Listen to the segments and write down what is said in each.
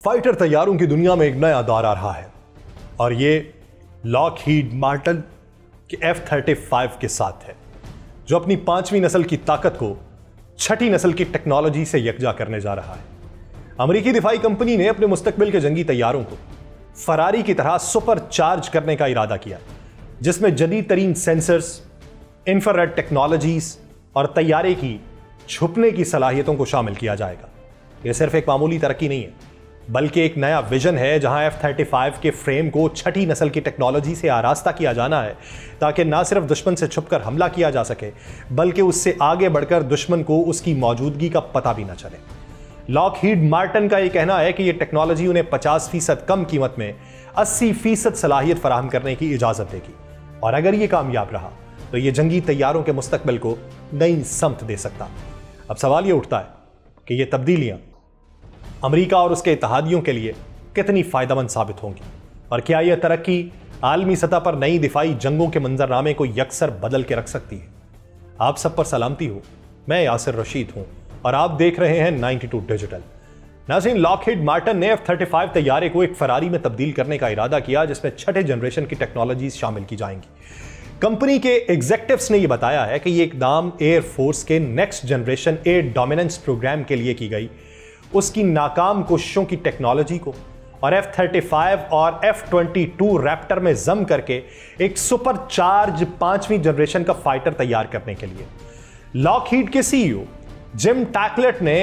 Fighter तैयारों की दुनिया में एक नया दौर आ रहा है और ये लॉकहीड मार्टिन के F-35 के साथ है, जो अपनी 5वीं नस्ल की ताकत को 6ठी नस्ल की टेक्नोलॉजी से यकजा करने जा रहा है। अमेरिकी दिफाई कंपनी ने अपने मुस्तकबिल के जंगी तैयारों को फरारी की तरह सुपर चार्ज करने का इरादा किया, जिसमें जदीद तरीन सेंसर्स, इंफ्रारेड टेक्नोलॉजीज और तैयारे की छुपने की सलाहियतों को शामिल किया जाएगा। यह सिर्फ एक मामूली तरक्की नहीं है, बल्कि एक नया विजन है जहां F-35 के फ्रेम को 6ठी नस्ल की टेक्नोलॉजी से आरास्ता किया जाना है, ताकि ना सिर्फ दुश्मन से छुपकर हमला किया जा सके, बल्कि उससे आगे बढ़कर दुश्मन को उसकी मौजूदगी का पता भी ना चले। लॉकहीड मार्टिन का यह कहना है कि यह टेक्नोलॉजी उन्हें 50% कम कीमत में 80% सलाहियत फराहम करने की इजाजत देगी, और अगर यह कामयाब रहा तो यह जंगी तैयारों के मुस्तकबिल को नई समत दे सकता। अब सवाल यह उठता है कि यह तब्दीलियां अमेरिका और उसके इत्तेहादियों के लिए कितनी फायदेमंद साबित होंगी, और क्या यह तरक्की आलमी सतह पर नई दिफाई जंगों के मंजरनामे को यकसर बदल के रख सकती है। आप सब पर सलामती हो, मैं यासिर रशीद हूं और आप देख रहे हैं 92 डिजिटल। नाज़रीन, लॉकहीड मार्टिन ने F-35 तैयारे को एक फरारी में तब्दील करने का इरादा किया, जिसमें 6ठे जनरेशन की टेक्नोलॉजीज शामिल की जाएंगी। कंपनी के एग्जेक्टिव्स ने यह बताया है कि यह इकदाम एयर फोर्स के next generation air dominance program के लिए की गई उसकी नाकाम कोशिशों की टेक्नोलॉजी को और F-35 और F-22 रैप्टर में जम करके एक सुपर चार्ज 5वीं जनरेशन का फाइटर तैयार करने के लिए। लॉकहीड के CEO जिम टैकलेट ने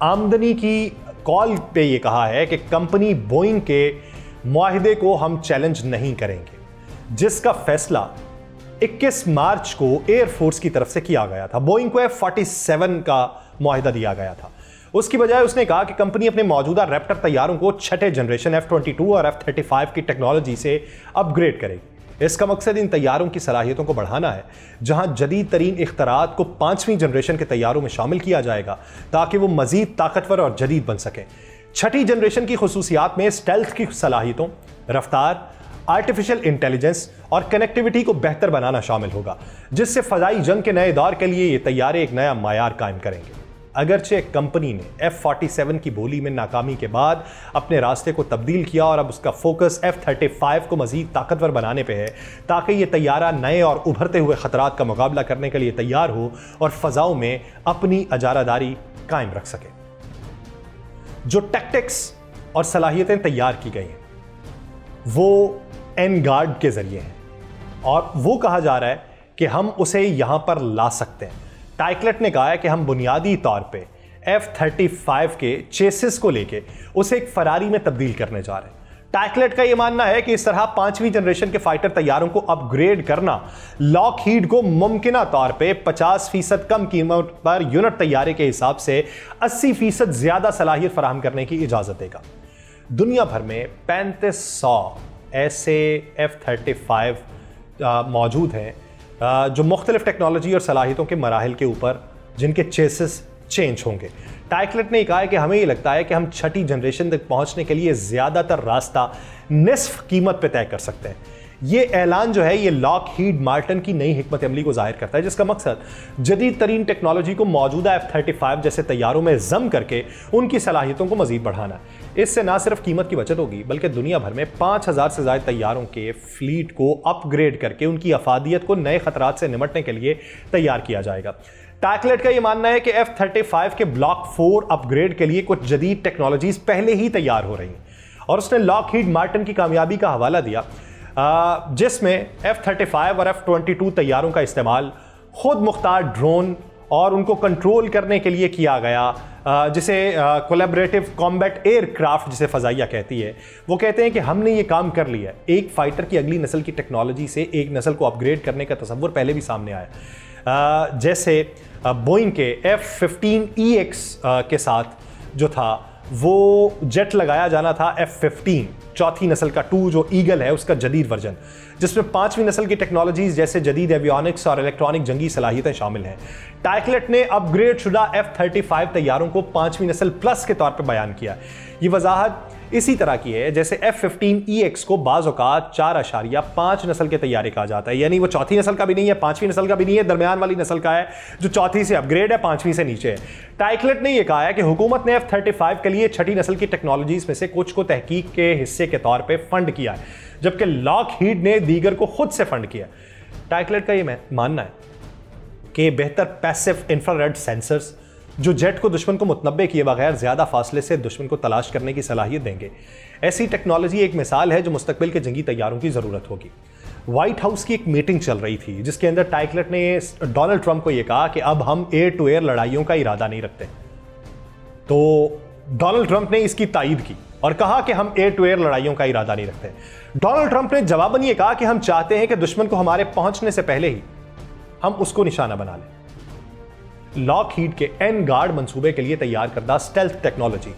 आमदनी की कॉल पे यह कहा है कि कंपनी बोइंग के मुआहिदे को हम चैलेंज नहीं करेंगे, जिसका फैसला 21 मार्च को एयरफोर्स की तरफ से किया गया था। बोइंग को F-47 का मुआहिदा दिया गया था। उसकी बजाय उसने कहा कि कंपनी अपने मौजूदा रैप्टर तैयारों को 6ठे जनरेशन F-22 और F-35 की टेक्नोलॉजी से अपग्रेड करेगी। इसका मकसद इन तैयारों की सलाहियतों को बढ़ाना है, जहां जदीद तरीन इख्तरात को 5वीं जनरेशन के तैयारों में शामिल किया जाएगा, ताकि वो मजीद ताकतवर और जदीद बन सकें। 6ठी जनरेशन की खुसूसियात में स्टेल्थ की सलाहियतों, रफ्तार, आर्टिफिशियल इंटेलिजेंस और कनेक्टिविटी को बेहतर बनाना शामिल होगा, जिससे फजाई जंग के नए दौर के लिए ये तैयारे एक नया मायार कायम करेंगे। अगरचे कंपनी ने F-47 की बोली में नाकामी के बाद अपने रास्ते को तब्दील किया और अब उसका फोकस F-35 को मजीद ताकतवर बनाने पे है, ताकि यह तैयारा नए और उभरते हुए खतरात का मुकाबला करने के लिए तैयार हो और फजाओं में अपनी अजारादारी कायम रख सके। जो टैक्टिक्स और सलाहियतें तैयार की गई हैं वो एनगार्ड के जरिए हैं, और वो कहा जा रहा है कि हम उसे यहां पर ला सकते हैं। टाइकलेट ने कहा है कि हम बुनियादी तौर पे F-35 के चेसिस को लेके उसे एक फरारी में तब्दील करने जा रहे हैं। टाइकलेट का यह मानना है कि इस तरह 5वीं जनरेशन के फाइटर तैयारों को अपग्रेड करना लॉकहीड को मुमकिना तौर पे 50% कम कीमत पर यूनिट तैयारे के हिसाब से 80% ज्यादा सलाहियत फराहम करने की इजाजत देगा। दुनिया भर में 3500 ऐसे F-35 मौजूद हैं जो मुख्तलिफ टेक्नोलॉजी और सलाहियतों के मराहिल के ऊपर जिनके चेसिस चेंज होंगे। टाइकलेट ने कहा है कि हमें यह लगता है कि हम 6ठी जनरेशन तक पहुंचने के लिए ज़्यादातर रास्ता निस्फ कीमत पे तय कर सकते हैं। ये ऐलान जो है ये लॉकहीड मार्टिन की नई हिकमत अमली को जाहिर करता है, जिसका मकसद जदीद तरीन टेक्नोलॉजी को मौजूदा F-35 जैसे तैयारों में जम करके उनकी सलाहियतों को मजीद बढ़ाना है। इससे ना सिर्फ कीमत की बचत होगी, बल्कि दुनिया भर में 5000 से ज़्यादा तैयारों के फ्लीट को अपग्रेड करके उनकी अफादियत को नए खतरात से निमटने के लिए तैयार किया जाएगा। टैकलेट का यह मानना है कि F-35 के ब्लॉक 4 अपग्रेड के लिए कुछ जदीद टेक्नोलॉजीज पहले ही तैयार हो रही हैं, और उसने लॉकहीड मार्टिन की कामयाबी का हवाला दिया, जिसमें F-35 और F-22 तैयारों का इस्तेमाल खुद मुख्तार ड्रोन और उनको कंट्रोल करने के लिए किया गया, जिसे कोलैबोरेटिव कॉम्बैट एयरक्राफ्ट जिसे फ़ज़ाइया कहती है। वो कहते हैं कि हमने ये काम कर लिया। एक फाइटर की अगली नस्ल की टेक्नोलॉजी से एक नस्ल को अपग्रेड करने का तसव्वुर पहले भी सामने आया, जैसे बोइंग के F-15EX के साथ जो था वो जेट लगाया जाना था F-15 चौथी नस्ल का 2 जो ईगल है उसका जदीद वर्जन, जिसमें 5वीं नस्ल की टेक्नोलॉजीज जैसे जदीद एवियोनिक्स और इलेक्ट्रॉनिक जंगी सलाहियतें शामिल हैं। टाइकलेट ने अपग्रेड शुदा F-35 तैयारों को 5वीं नस्ल प्लस के तौर पर बयान किया। ये वजाहत इसी तरह की है जैसे F-15EX को बाज़ औक़ात 4.5 नस्ल के तैयारे कहा जाता है, यानी वो चौथी नस्ल का भी नहीं है, पांचवीं नस्ल का भी नहीं है, दरमियान वाली नस्ल का है जो चौथी से अपग्रेड है, पांचवीं से नीचे है। टाइकलेट ने यह कहा है कि हुकूमत ने F-35 के लिए छठी नस्ल की टेक्नोलॉजीज में से कुछ को तहकीक के हिस्से के तौर पर फंड किया है, जबकि लॉकहीड ने दीगर को खुद से फंड किया। टाइकलेट का यह मानना है कि बेहतर पैसिव इंफ्रारेड सेंसर्स जो जेट को दुश्मन को मुतनब्बे किए बगैर ज्यादा फासले से दुश्मन को तलाश करने की सलाहियत देंगे। ऐसी टेक्नोलॉजी एक मिसाल है जो मुस्तकबिल के जंगी तैयारों की जरूरत होगी। व्हाइट हाउस की एक मीटिंग चल रही थी जिसके अंदर टाइकलेट ने डोनाल्ड ट्रंप को यह कहा कि अब हम एयर टू एयर लड़ाइयों का इरादा नहीं रखते। तो डोनाल्ड ट्रंप ने इसकी तायीद की और कहा कि हम एयर टू एयर लड़ाइयों का इरादा नहीं रखते। डोनाल्ड ट्रंप ने जवाबन यह कहा कि हम चाहते हैं कि दुश्मन को हमारे पहुंचने से पहले ही हम उसको निशाना बना लें। लॉकहीड के एनगार्ड मंसूबे के लिए तैयार करदा स्टेल्थ टेक्नोलॉजी,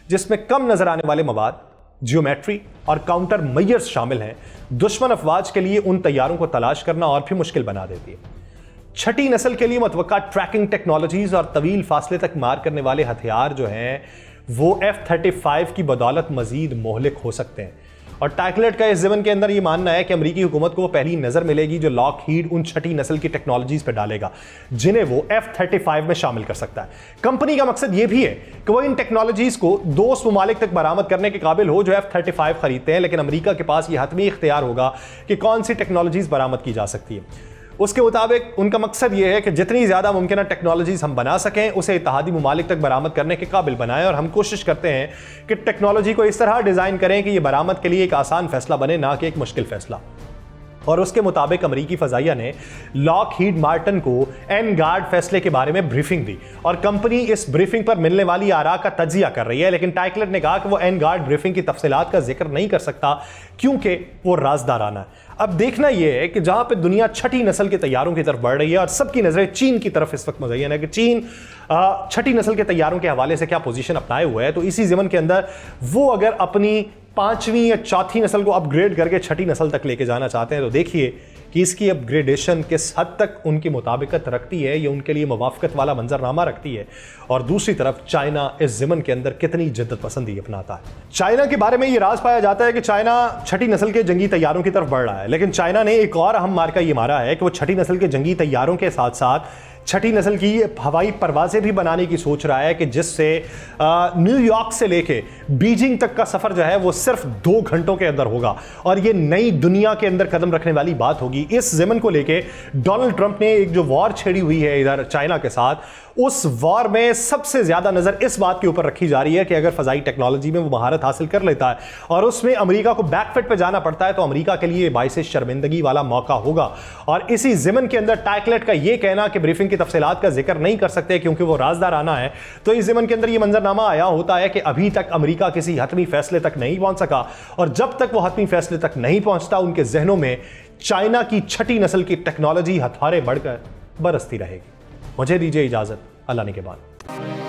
जिसमें कम नजर आने वाले मवाद, जियोमेट्री और काउंटर मेजर्स शामिल हैं, दुश्मन अफवाज के लिए उन तैयारों को तलाश करना और भी मुश्किल बना देती है। छठी नस्ल के लिए मुतवक्का ट्रैकिंग टेक्नोलॉजीज और तवील फासले तक मार करने वाले हथियार जो हैं वो F-35 की बदौलत मजीद मोहलिक हो सकते हैं। और टाइकलेट का इस ज़मन के अंदर यह मानना है कि अमेरिकी हुकूमत को वो पहली नजर मिलेगी जो लॉकहीड उन छठी नस्ल की टेक्नोलॉजीज पर डालेगा जिन्हें वो F-35 में शामिल कर सकता है। कंपनी का मकसद यह भी है कि वो इन टेक्नोलॉजीज को दोस्त ममालिक तक बरामद करने के काबिल हो जो F-35 खरीदते हैं, लेकिन अमेरिका के पास यह हतमी इख्तियार होगा कि कौन सी टेक्नोलॉजीज बरामद की जा सकती है। उसके मुताबिक उनका मकसद यह है कि जितनी ज्यादा मुमकिन टेक्नोलॉजीज हम बना सकें उसे इत्तेहादी ममालिक तक बरामद करने के काबिल बनाएं, और हम कोशिश करते हैं कि टेक्नोलॉजी को इस तरह डिजाइन करें कि यह बरामद के लिए एक आसान फैसला बने, ना कि एक मुश्किल फैसला। और उसके मुताबिक अमेरिकी फजाइया ने लॉकहीड मार्टिन को एनगार्ड फैसले के बारे में ब्रीफिंग दी और कंपनी इस ब्रीफिंग पर मिलने वाली आरा का तज्जिया कर रही है, लेकिन टाइकलेट ने कहा कि वो एनगार्ड ब्रीफिंग की तफसीलात का जिक्र नहीं कर सकता क्योंकि वो राजदाराना है। अब देखना यह है कि जहां पे दुनिया छठी नस्ल के तैयारों की तरफ बढ़ रही है और सबकी नजरें चीन की तरफ इस वक्त मुज़य्यन है कि चीन छठी नस्ल के तैयारों के हवाले से क्या पोजीशन अपनाए हुए है, तो इसी ज़मन के अंदर वो अगर अपनी पांचवीं या चौथी नस्ल को अपग्रेड करके छठी नस्ल तक लेके जाना चाहते हैं तो देखिए कि इसकी अपग्रेडेशन किस हद तक उनकी मुताबिकत रखती है, ये उनके लिए मुवाफ़क़त वाला मंजरनामा रखती है। और दूसरी तरफ चाइना इस ज़मन के अंदर कितनी जिद्दत पसंदी अपनाता है। चाइना के बारे में ये राज पाया जाता है कि चाइना छठी नस्ल के जंगी तैयारों की तरफ बढ़ रहा है, लेकिन चाइना ने एक और अहम मार्का ये मारा है कि वो छठी नस्ल के जंगी तैयारों के साथ साथ छठी नस्ल की हवाई परवाजें भी बनाने की सोच रहा है कि जिससे न्यूयॉर्क से लेके बीजिंग तक का सफर जो है वो सिर्फ 2 घंटों के अंदर होगा, और ये नई दुनिया के अंदर कदम रखने वाली बात होगी। इस ज़मन को लेके डोनाल्ड ट्रंप ने एक जो वॉर छेड़ी हुई है इधर चाइना के साथ, उस वॉर में सबसे ज्यादा नजर इस बात के ऊपर रखी जा रही है कि अगर फजाई टेक्नोलॉजी में वो महारत हासिल कर लेता है और उसमें अमेरिका को बैकफिट पे जाना पड़ता है तो अमेरिका के लिए बाइस शर्मिंदगी वाला मौका होगा। और इसी ज़मन के अंदर टाइकलेट का यह कहना कि ब्रीफिंग की तफसीलात का जिक्र नहीं कर सकते क्योंकि वो राजदाराना है, तो इस ज़मन के अंदर यह मंजरनामा आया होता है कि अभी तक अमेरिका किसी हतमी फैसले तक नहीं पहुंच सका, और जब तक वो हतमी फैसले तक नहीं पहुंचता उनके जहनों में चाइना की छठी नस्ल की टेक्नोलॉजी हथौड़े बढ़कर बरसती रहेगी। मुझे दीजिए इजाजत, अल्लाह ने के बाद।